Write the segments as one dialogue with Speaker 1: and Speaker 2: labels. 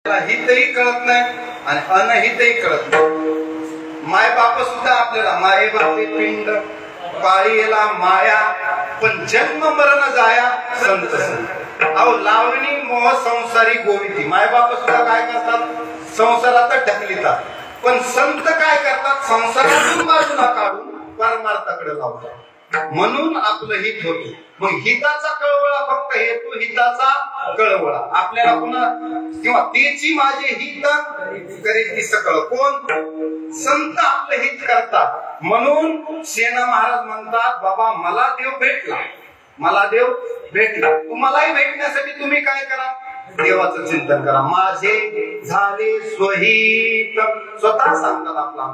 Speaker 1: हितही कळत नाही आणि अनहितही कळत नाही। माय बाप सुद्धा आपल्याला माये बापे पिंड पाळीला माया पण जन्म मरण जाया संत अहो लावणी मोह संसारी गोविती। माय बाप सुद्धा काय करतात संसारात ढकलितात पण संत काय करतात संसारातून बाजूला काढून परमार्थाकडे लावतात म्हणून आपलं हित होतं। मग हिताचा कळवळा फक्त हेतू हिताचा कळवळा आपल्याला पुन्हा किंवा तेची माझे हित करीत सकळ कोण संत आपलं हित करतात। म्हणून सेना महाराज म्हणतात बाबा मला देव भेटला मला देव भेटला तुम्हालाही भेटण्यासाठी तुम्ही काय करा देवाचं चिंतन करा। माझे झाले स्वहित स्वतः सांगतात आपला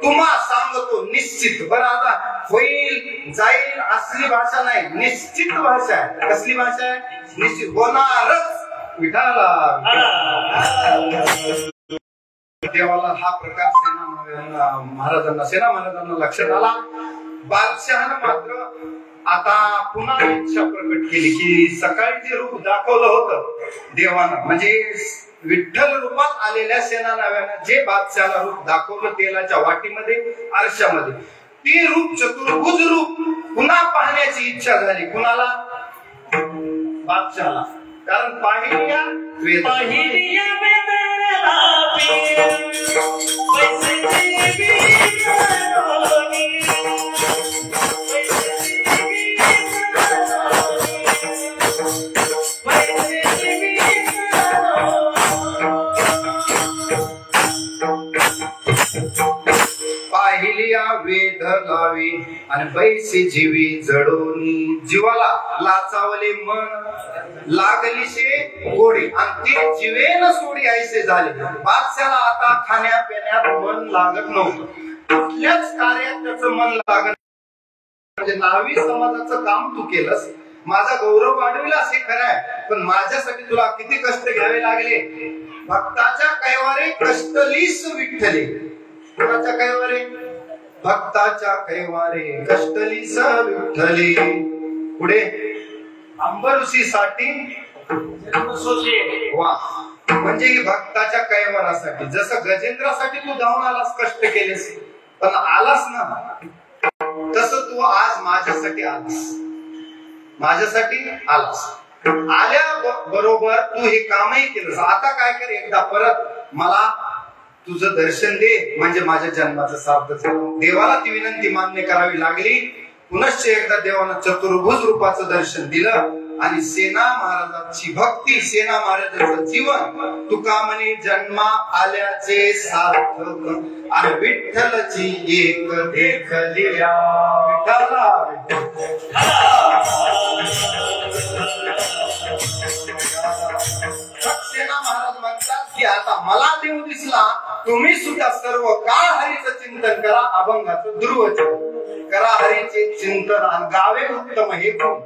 Speaker 1: तुम्हा सांगतो निश्चित बरं आता होईल जाईल असली भाषा नाही निश्चित भाषा आहे। कसली भाषा आहे निश्चित होणारच विठाला देवाला हा प्रकार सेना महाराजांना लक्षात आला। बादशहानं मात्र आता पुन्हा इच्छा प्रकट केली की सकाळी जे रूप दाखवलं होतं देवानं म्हणजे विठ्ठल रूपात आलेल्या सेना नाव्यानं जे बादशाहाला रूप दाखवलं तेलाच्या वाटीमध्ये आरशामध्ये ते रूप चतुर्भुज रूप पुन्हा पाहण्याची इच्छा झाली कुणाला बादशाहाला कारण पाहिल्या वेध लावी आणि पैसे जीवी जडोनी जीवाला लाचावले मन लागलीशे गोडी आणि ते जीवेन सोडी ऐसे झाले। बादशाला आता खाण्या पिण्यात मन लागत नव्हतं कुठल्याच कार्यात त्याचं मन लागत म्हणजे नावी समाजाचं काम तू केलंस माझा गौरव वाढविलास हे खरं आहे पण माझ्यासाठी तुला किती कष्ट घ्यावे लागले। भक्ताच्या कैवारे कष्टलीस विठ्ठले कोणाच्या कैवारे भक्ताच्या कैवारे कष्टली स विठ्ठली पुढे अंबऋषीसाठी वा म्हणजे भक्ताच्या कैवारासाठी जसं गजेंद्रासाठी तू धावून आलास कष्ट केलेस पण आलास ना तसं तू आज माझ्यासाठी आलास आल्या बरोबर तू हे कामही केलंस। आता काय कर एकदा परत मला तुझं दर्शन दे म्हणजे माझ्या जन्माचं सार्थ झालं। देवाला ती विनंती मान्य करावी लागली पुनश्च एकदा देवानं चतुर्भुज रूपाचं दर्शन दिलं आणि सेना महाराजांची भक्ती सेना महाराजांचं जीवन तुका म्हणे जन्मा आल्याचे सार्थक आणि विठ्ठलची एक देखलिया सेना महाराज म्हणतात की आता मला देव दिसला तुम्ही सुद्धा सर्व काळ हरीचं चिंतन करा अभंगाचं ध्रुवचन करा हरीचे चिंतन आणि गावे उत्तम हे कोण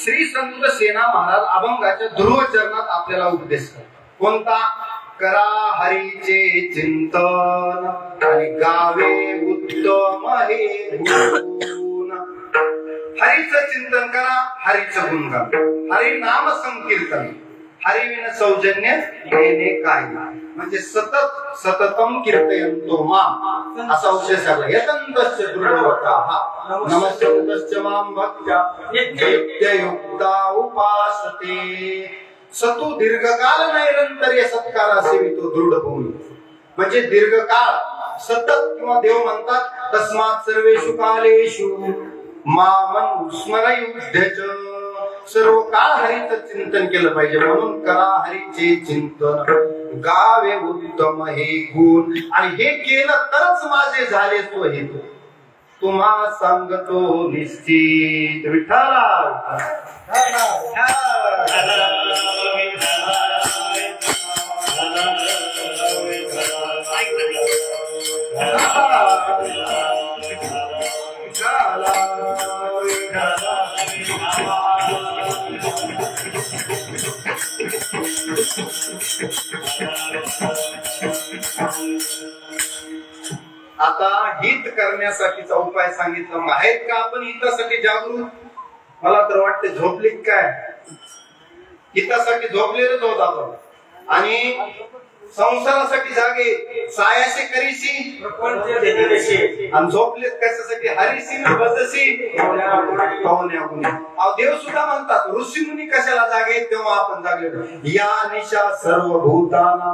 Speaker 1: श्री संत सेना महाराज अभंगाच्या ध्रुवचरणात आपल्याला उपदेश करतात कोणता करा हरीचे चिंतन आणि गावे उत्तम हे गुण। हरीचं चिंतन करा हरीचं गुणगान हरी नाम संकीर्तन हरिविन सौजन्य येणे काय म्हणजे सतत सततम कीर्तयन्तो माम असा उद्देश सांगला. यतन्तस्य दृढव्रताः नमस्यन्तस्य मां भक्त्या नित्ययुक्ता उपासते. सतू दीर्घकाल नैरंतर्य सत्कारा सेवितो दृढ होऊन, म्हणजे दीर्घकाळ सतत किंवा देव म्हणतात तस्मात् सर्वेषु कालेषु मामं स्मरयुध्यच. सर्व काळ हरीचं चिंतन केलं पाहिजे, म्हणून करा हरीचे चिंतन गावे उत्तम हे गुण. आणि हे केलं तरच माझे झाले स्वहित, तुम्हा सांगतो निश्चित. विठ्ठला आता हित करण्यासाठीचा उपाय सांगितला. आहेत का आपण हितासाठी जागृत? मला तर वाटते झोपले काय, हितासाठी झोपलेलेच होत आपण. आणि संसारासाठी जागे सायाशी करीशी आणि झोपलेत कशासाठी हरीशी न बसशी पाहुण्या गुणी. देव सुद्धा म्हणतात ऋषी मुनी कशाला जागे तेव्हा आपण जागले. या निशा सर्वभूताना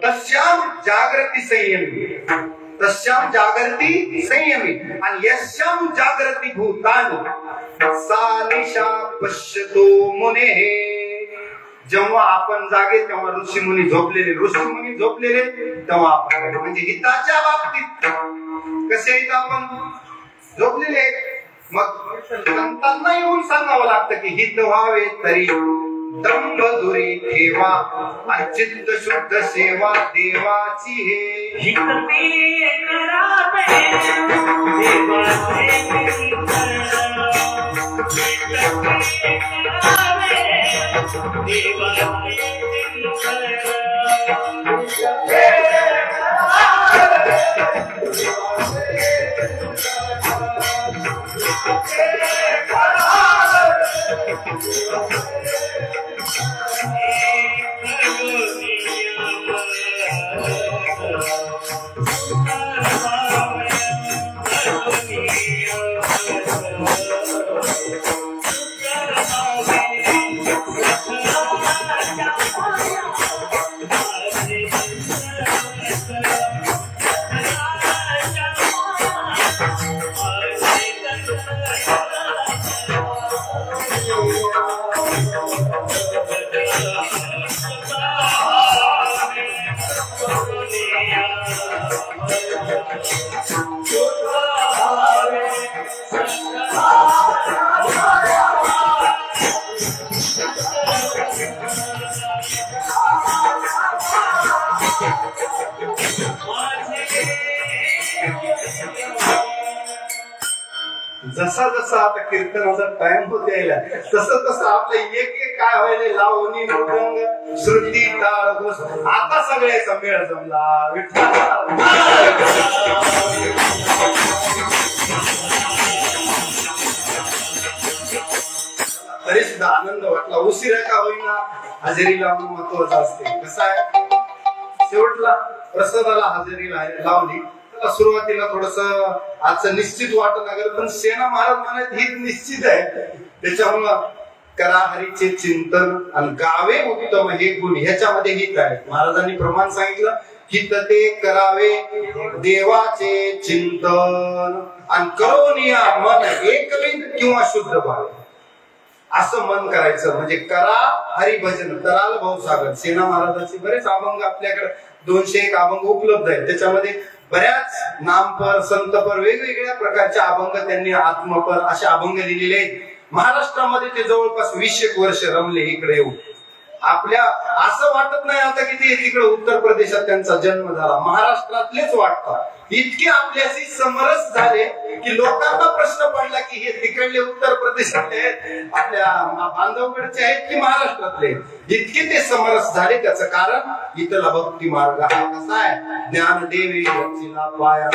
Speaker 1: तस्याम जागृती संयमी, तस्याम जागृती संयमी आणि यस्याम जागृती भूतानी सा निशा पश्यतो मुने. जेव्हा आपण जागे तेव्हा ऋषी मुनी झोपलेले, ऋषी मुनी झोपलेले तेव्हा आपण. म्हणजे हिताच्या बाबतीत कसे आहेत आपण झोपलेले. मग संतांना येऊन सांगावं लागतं की हित व्हावे तरी दंभ दुरी ठेवा आणि चित्त शुद्ध सेवा देवाची हे. हित ते करावे जसा जसा आता कीर्तनाचा टाइम होत यायला तसं तसं आपलं एक एक काय व्हायला लावणी मृदंग श्रुती ताळ घोष आता सगळ्याचा मेळ जमला. तरी सुद्धा आनंद वाटला. उशिरा का होईना हजेरी लावणं महत्वाचं असते. कसं आहे शेवटला प्रसादाला हजेरी लावली सुरुवातीला थोडस आजचं निश्चित वाटत लागेल, पण सेना महाराज म्हणत हित निश्चित आहे. त्याच्यामुळं करा हरीचे चिंतन आणि गावे उत्तम हे गुण ह्याच्यामध्ये हित आहे. महाराजांनी प्रमाण सांगितलं हित ते करावे देवाचे चिंतन आणि करोनिया मन एकविंद किंवा शुद्ध व्हावे असं मन करायचं. म्हणजे करा हरिभजन कराल भाऊसागर. सेना महाराजांचे बरेच अभंग आपल्याकडे 201 अभंग उपलब्ध आहेत. त्याच्यामध्ये बऱ्याच नामपर संतपर वेगवेगळ्या प्रकारचे अभंग त्यांनी आत्मपर असे अभंग लिहिलेले आहेत. महाराष्ट्रामध्ये ते जवळपास 20 वर्ष रमले इकडे येऊन. आपल्या असं वाटत नाही आता की ते तिकडे उत्तर प्रदेशात त्यांचा जन्म झाला. महाराष्ट्रातलेच वाटतात. इतके आपल्याशी समरस झाले की लोकांना प्रश्न पडला की हे तिकडले उत्तर प्रदेशातले आपल्या बांधवकडचे आहेत की महाराष्ट्रातले. इतके ते समरस झाले. त्याचं कारण इथला भक्ती मार्ग हा कसा आहे. ज्ञान देवी पाया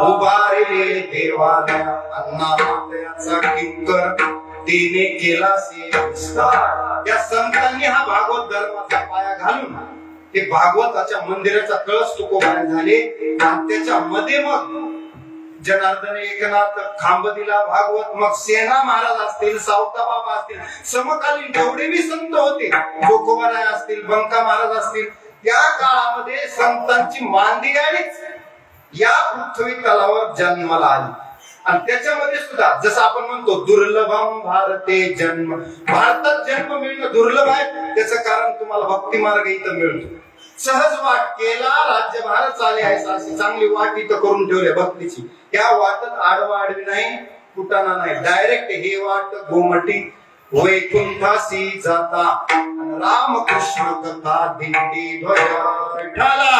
Speaker 1: उभारले देवालया अन्नाचा किंकर तिने केला या संतांनी हा भागवत धर्माचा पाया घालून ते भागवताच्या मंदिराचा कळस तुकोबाने झाले. त्याच्या मध्ये मग जनार्दन एकनाथ खांबदिला भागवत, मग सेना महाराज असतील, सावता बाबा असतील, समकालीन जेवढे बी संत होते, तुकोबाराय असतील, बंका महाराज असतील, त्या काळामध्ये संतांची मांदियाळीच या पृथ्वी तलावर जन्माला आली. आणि त्याच्यामध्ये सुद्धा जसं आपण म्हणतो दुर्लभम भारते जन्म, भारतात जन्म मिळणं दुर्लभ आहे. त्याचं कारण तुम्हाला भक्ती मार्ग इथं मिळतो. सहज वाट केला राज्यभार चाले आहे, अशी चांगली वाट इथं करून ठेवली भक्तीची. त्या वाटत आडवा आडवी नाही, कुटाणा नाही, डायरेक्ट हे वाट गोमटी वैकुंठासी जाता, रामकृष्ण कथा दिंडी ध्वजा विठ्ठला.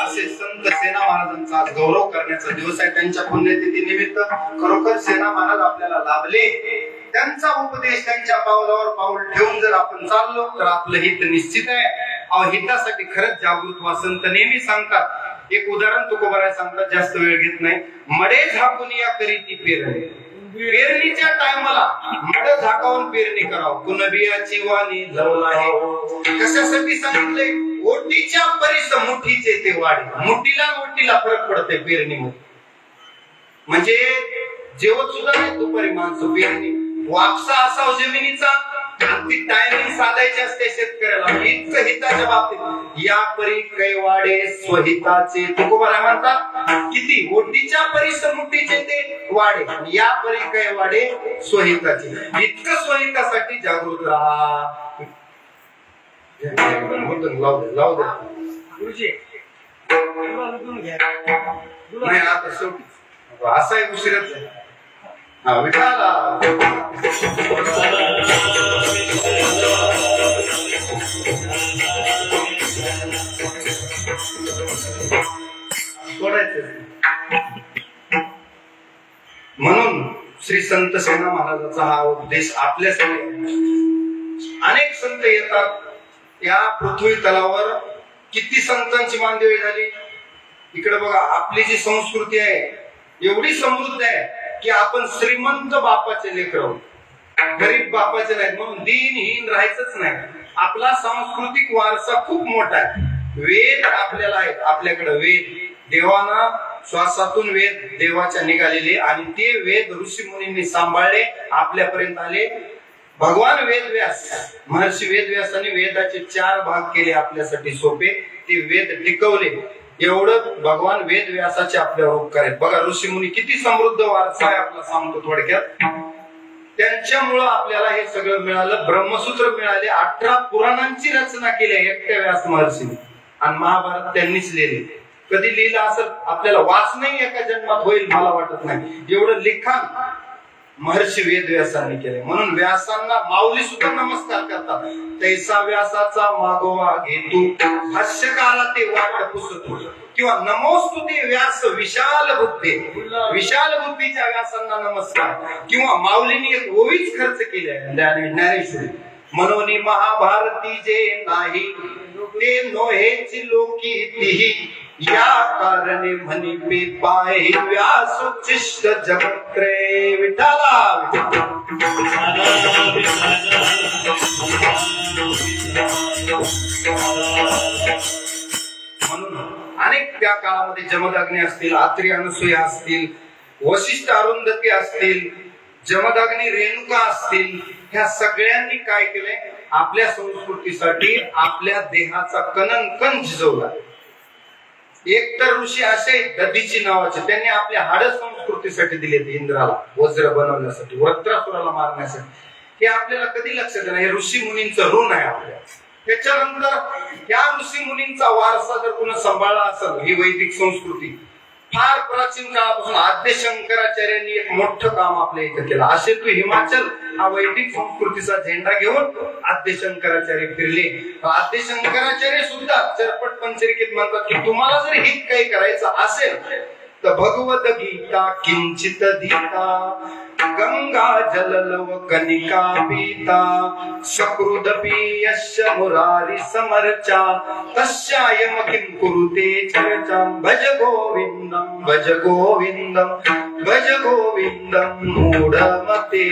Speaker 1: असे संत सेना महाराजांचा गौरव करण्याचा दिवस आहे. त्यांच्या पुण्यतिथी निमित्त खरोखर सेना महाराज आपल्याला लाभले. त्यांचा उपदेश त्यांच्या पावलावर पाऊल ठेवून जर आपण चाललो तर आपलं हित निश्चित आहे. हितासाठी खरंच जागृत वा संत नेहमी सांगतात. एक उदाहरण तुकोबाराय सांगतात, जास्त वेळ घेत नाही. मडे झाकून या करीती पेरणी, पेरणीच्या टायमाला मड झाकावून पेरणी करावं. कुणबियाची वाणी जवळ आहे. कशासाठी सांगितलंय? ओटीच्या परिस मुठीचे ते वाढे. मुठीला ओटीला फरक पडते पेरणीमध्ये. म्हणजे जेवत सुद्धा नाही दुपारी माणसं पेरणी. वापसा असाव जमिनीचा आणि ती टायमिंग साधायची असते शेतकऱ्याला. इतकं हिताच्या बाबतीत या परी कैवाडे स्वहिताचे तुकोबाराय म्हणतात. किती ओटीच्या परिस मुठीचे ते वाडे, या परी कैवाडे स्वहिताचे. इतकं स्वहितासाठी जागृत राहा. लावू द्या नाही आता शेवटी असाही उशीरच आहे. हा विठाला म्हणून श्री संत सेना महाराजांचा हा उपदेश आपल्यासाठी. अनेक संत येतात या पृथ्वी तलावर. किती संतांची मांदियाळी झाली. इकडे बघा, आपली जी संस्कृती आहे एवढी समृद्ध आहे की आपण श्रीमंत बापाचे लेकर आहोत, गरीब बापाचे नाहीत. म्हणून दीनहीन राहायचंच नाही. आपला सांस्कृतिक वारसा खूप मोठा आहे. वेद आपल्याला आहेत. आपल्याकडे वेद देवाना श्वासातून वेद देवाच्या निघालेले आणि ते वेद ऋषी मुनींनी सांभाळले, आपल्यापर्यंत आले. भगवान वेदव्यास, महर्षी वेदव्यासांनी वेदाचे 4 भाग केले आपल्यासाठी सोपे. ते वेद टिकवले. एवढं भगवान वेदव्यासाचे आपल्यावर उपकार आहेत. बघा ऋषी मुनी किती समृद्ध वारसा आहे आपला, सांगतो थोडक्यात. त्यांच्यामुळं आपल्याला हे सगळं मिळालं. ब्रह्मसूत्र मिळाले. 18 पुराणांची रचना केली एकट्या व्यास महर्षीने. आणि महाभारत त्यांनीच लिहिले. कधी लिहिलं असं आपल्याला वाचनही एका जन्मात होईल मला वाटत नाही. एवढं लिखाण महर्षी वेदव्यासांनी केले. म्हणून व्यासांना माऊली सुद्धा नमस्कार करतात. तैसा व्यासाचा मागोवा घेतू, भाष्यकाला ते वाट पुसतू, किंवा नमोस्तुते व्यास विशाल बुद्धी. विशाल बुद्धीच्या व्यासांना नमस्कार. किंवा माऊलींनी एक ओवीच खर्च केली आहे ज्ञानेश्वरी. मनोनी महाभारती जे नाही ते नोहेच लोकी तिही, या कारणे म्हणी पे पाय व्यास उच्छिष्ट जगत्रे विठाला. म्हणून अनेक त्या काळामध्ये जमदग्नी असतील, आत्री अनसुया असतील, वशिष्ठ अरुंधती असतील, जमदग्नी रेणुका असतील, ह्या सगळ्यांनी काय केलंय? आपल्या संस्कृतीसाठी आपल्या देहाचा कणन कण झिजवला. एक तर ऋषी असे दधीची नावाचे, त्यांनी आपल्या हाड संस्कृतीसाठी दिले. इंद्राला वज्र बनवण्यासाठी, वज्रासुराला मारण्यासाठी. हे आपल्याला कधी लक्षात नाही. हे ऋषी मुनींचं ऋण आहे आपल्या. त्याच्यानंतर या ऋषी मुनींचा वारसा जर कोणी सांभाळला असेल, ही वैदिक संस्कृती फार प्राचीन काळापासून आद्य शंकराचार्यांनी एक मोठं काम आपल्या इथं केलं. असे तू हिमाचल हा वैदिक संस्कृतीचा झेंडा घेऊन आद्य शंकराचार्य फिरले. आद्य शंकराचार्य सुद्धा चरपट पंचरिकेत म्हणतात की तुम्हाला जर हित काही करायचं असेल तर भगवद गीता किंचित धीता, गंगा जललव कनिका पीता, सकृदपि यस्य मुरारी समर्चा, तस्यायम किं कुरुते चर्चा. भज गोविंदम भज गोविंदम भज गोविंदम मूढमते.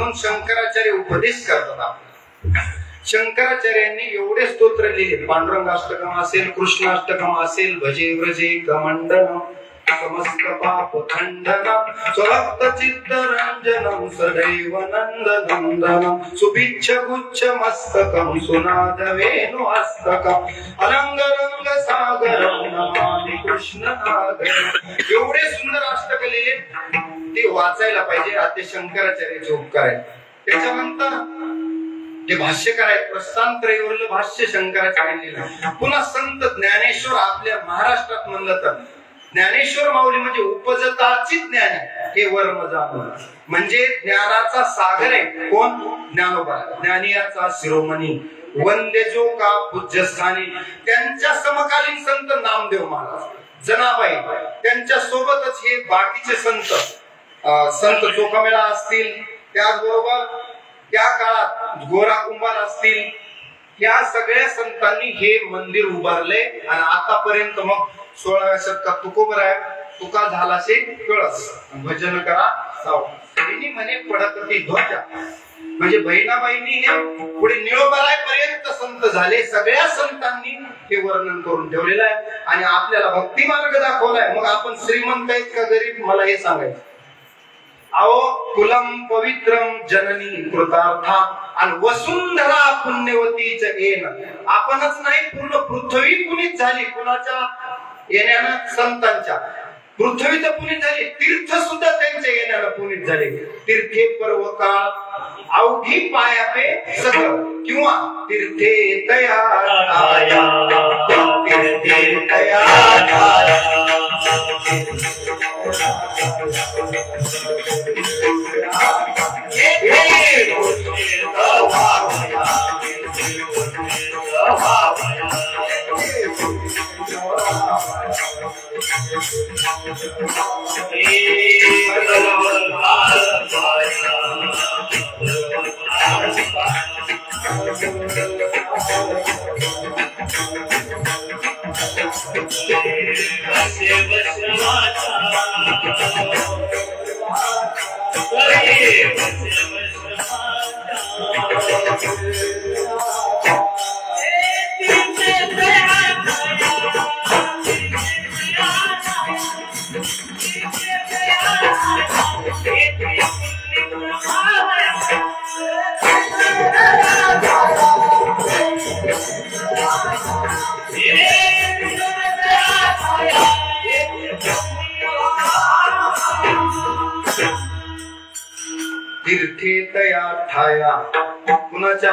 Speaker 1: म्हणून शंकराचार्य उपदेश करतात आपल्याला. शंकराचार्यांनी एवढे स्तोत्र लिहिले, पांडुरंगाष्टकम असेल, कृष्णाष्टकम असेल, भजे व्रजे कमंडलम, समस्त पाप खंडनम, स्वभक्त चित्त रंजनम, सदैव नंद नंदनम, सुभिच्छ गुच्छ मस्तकम, सुनाद वेणु हस्तकम, अलंग रंग सागरम, नमामि कृष्ण नागरम. एवढे सुंदर अष्टक लिहिले, ते वाचायला पाहिजे. ते शंकराचार्याचे उपकार आहेत. त्याच्यानंतर जे भाष्यकार आहेत, प्रस्थानत्रयीवरील भाष्य शंकराचार्यांनी लिहिलं. पुन्हा संत ज्ञानेश्वर आपल्या महाराष्ट्रात म्हणलं तर ज्ञानेश्वर माऊली म्हणजे उपजताची ज्ञान आहे, हे वर्म जाणून, म्हणजे ज्ञानाचा सागर आहे. कोण? ज्ञानोबा, ज्ञानियाचा शिरोमणी, वंदे जो का पूज्यस्थानी. त्यांच्या समकालीन संत नामदेव महाराज, जनाबाई, त्यांच्या सोबतच हे बाकीचे संत चोखामेळा असतील, त्याचबरोबर त्या काळात गोरा कुंभार असतील, या सगळ्या संतांनी हे मंदिर उभारले. आणि आतापर्यंत मग 16व्या शतकात तुकोबराय तुका झालाशे कळस, भजन करा सावनी म्हणे पडत ती ध्वजा. म्हणजे बहिणाबाईंनी हे पुढे निळोबराय पर्यंत संत झाले. सगळ्या संतांनी हे वर्णन करून ठेवलेलं आहे आणि आपल्याला भक्ती मार्ग दाखवलाय. मग आपण श्रीमंत आहेत का गरीब, मला हे सांगायचं. अहो कुलम पवित्रम जननी कृतार्था, आणि वसुंधरा पुण्यवतीच येण. आपणच नाही, पूर्ण पृथ्वी पुनीत झाली कुणाच्या येण्यानं, संतांच्या. पृथ्वी तर पुनीत झाली, तीर्थ सुद्धा त्यांच्या येण्यानं पुनीत झाले. तीर्थे पर्व काळ अवघी पायापे सगळं, किंवा तीर्थे तया तीर्थे तया तीर्थेतया ठाया. कुणाच्या?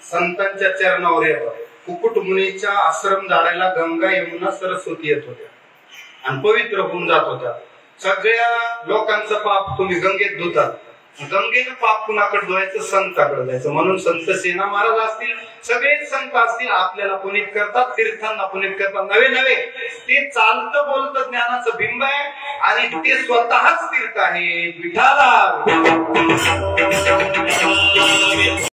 Speaker 1: संतांच्या चरणावर येतात. कुकुट मुनीच्या आश्रम झाडायला गंगा यमुना सरस्वती येत होत्या आणि पवित्र होऊन जात होत्या. सगळ्या लोकांचं पाप तुम्ही गंगेत धुतात, गंगेनं पाप कुणाकडे धुवायचं? संताकडे जायचं. म्हणून संत सेना महाराज असतील, सगळेच संत असतील, आपल्याला पुनीत करतात, तीर्थांना पुनीत करतात. नवे नवे ते चालतं बोलतं ज्ञानाचं बिंब आहे आणि ते स्वतःच तीर्थ आहे. विठाला